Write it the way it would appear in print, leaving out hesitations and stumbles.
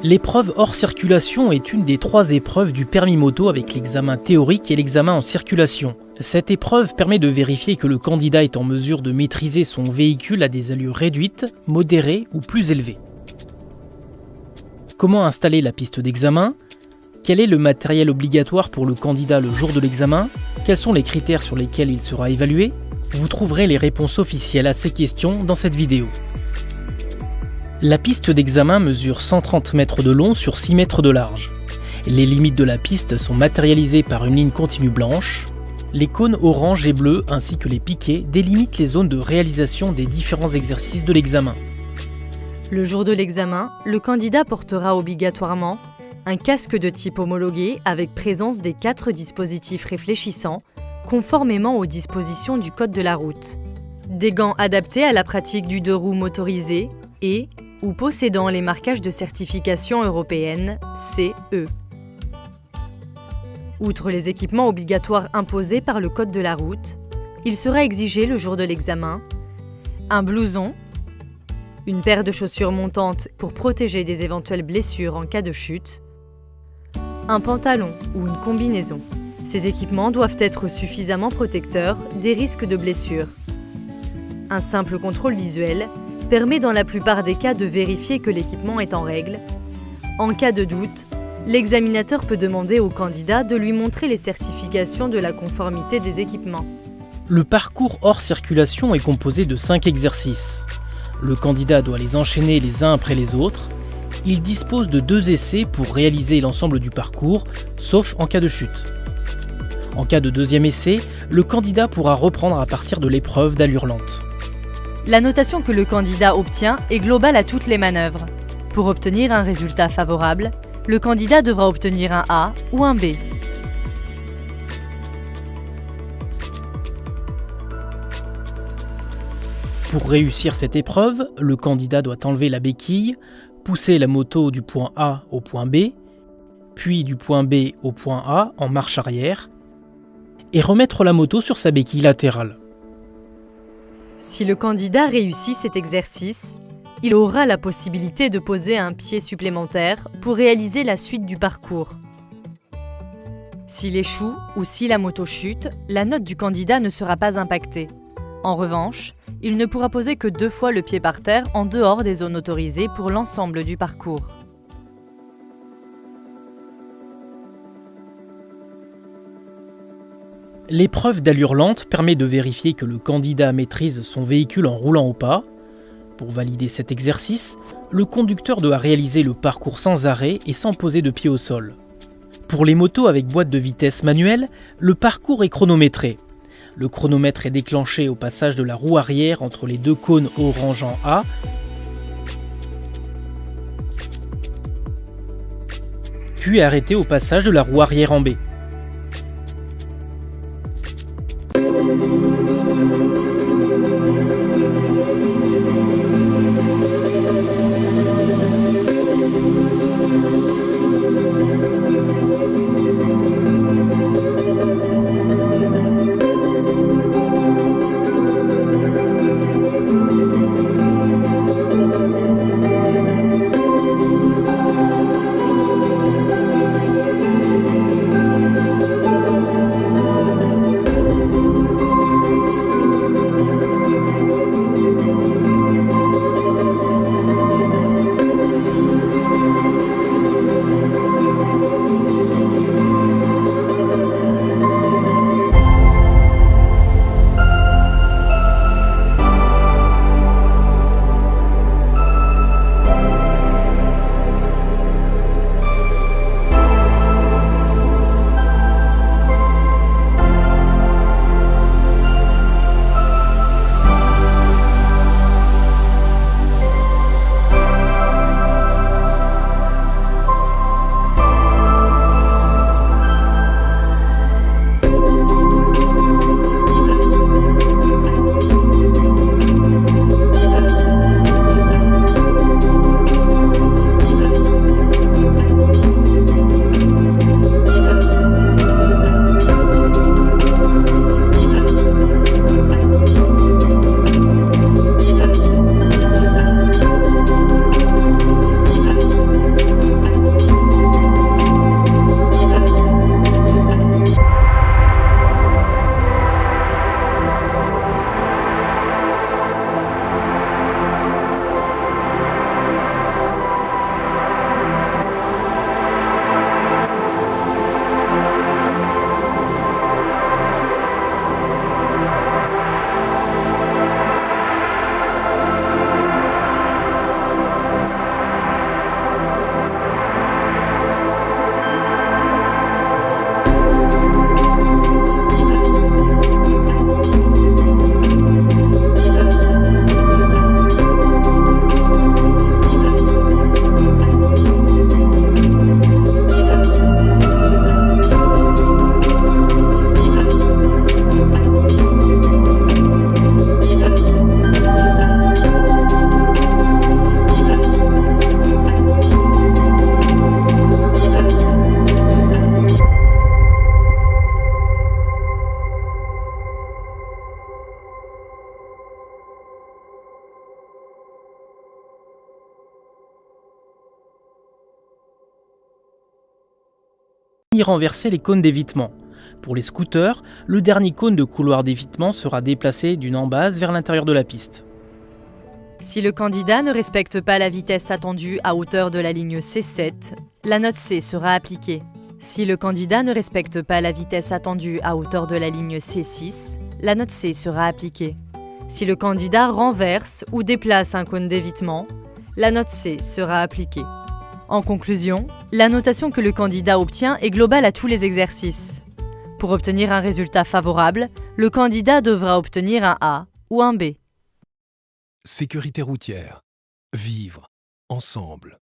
L'épreuve hors circulation est une des 3 épreuves du permis moto avec l'examen théorique et l'examen en circulation. Cette épreuve permet de vérifier que le candidat est en mesure de maîtriser son véhicule à des allures réduites, modérées ou plus élevées. Comment installer la piste d'examen? Quel est le matériel obligatoire pour le candidat le jour de l'examen? Quels sont les critères sur lesquels il sera évalué? Vous trouverez les réponses officielles à ces questions dans cette vidéo. La piste d'examen mesure 130 mètres de long sur 6 mètres de large. Les limites de la piste sont matérialisées par une ligne continue blanche. Les cônes orange et bleu ainsi que les piquets délimitent les zones de réalisation des différents exercices de l'examen. Le jour de l'examen, le candidat portera obligatoirement un casque de type homologué avec présence des 4 dispositifs réfléchissants, conformément aux dispositions du Code de la route. Des gants adaptés à la pratique du 2 roues motorisé et ou possédant les marquages de certification européenne CE. Outre les équipements obligatoires imposés par le Code de la route, il sera exigé le jour de l'examen un blouson, une paire de chaussures montantes pour protéger des éventuelles blessures en cas de chute, un pantalon ou une combinaison. Ces équipements doivent être suffisamment protecteurs des risques de blessures. Un simple contrôle visuel permet dans la plupart des cas de vérifier que l'équipement est en règle. En cas de doute, l'examinateur peut demander au candidat de lui montrer les certifications de la conformité des équipements. Le parcours hors circulation est composé de 5 exercices. Le candidat doit les enchaîner les uns après les autres. Il dispose de 2 essais pour réaliser l'ensemble du parcours, sauf en cas de chute. En cas de deuxième essai, le candidat pourra reprendre à partir de l'épreuve d'allure lente. La notation que le candidat obtient est globale à toutes les manœuvres. Pour obtenir un résultat favorable, le candidat devra obtenir un A ou un B. Pour réussir cette épreuve, le candidat doit enlever la béquille, pousser la moto du point A au point B, puis du point B au point A en marche arrière, et remettre la moto sur sa béquille latérale. Si le candidat réussit cet exercice, il aura la possibilité de poser un pied supplémentaire pour réaliser la suite du parcours. S'il échoue ou si la moto chute, la note du candidat ne sera pas impactée. En revanche, il ne pourra poser que 2 fois le pied par terre en dehors des zones autorisées pour l'ensemble du parcours. L'épreuve d'allure lente permet de vérifier que le candidat maîtrise son véhicule en roulant au pas. Pour valider cet exercice, le conducteur doit réaliser le parcours sans arrêt et sans poser de pied au sol. Pour les motos avec boîte de vitesse manuelle, le parcours est chronométré. Le chronomètre est déclenché au passage de la roue arrière entre les 2 cônes orange en A, puis arrêté au passage de la roue arrière en B. renverser les cônes d'évitement. Pour les scooters, le dernier cône de couloir d'évitement sera déplacé d'une embase vers l'intérieur de la piste. Si le candidat ne respecte pas la vitesse attendue à hauteur de la ligne C7, la note C sera appliquée. Si le candidat ne respecte pas la vitesse attendue à hauteur de la ligne C6, la note C sera appliquée. Si le candidat renverse ou déplace un cône d'évitement, la note C sera appliquée. En conclusion, la notation que le candidat obtient est globale à tous les exercices. Pour obtenir un résultat favorable, le candidat devra obtenir un A ou un B. Sécurité routière. Vivre ensemble.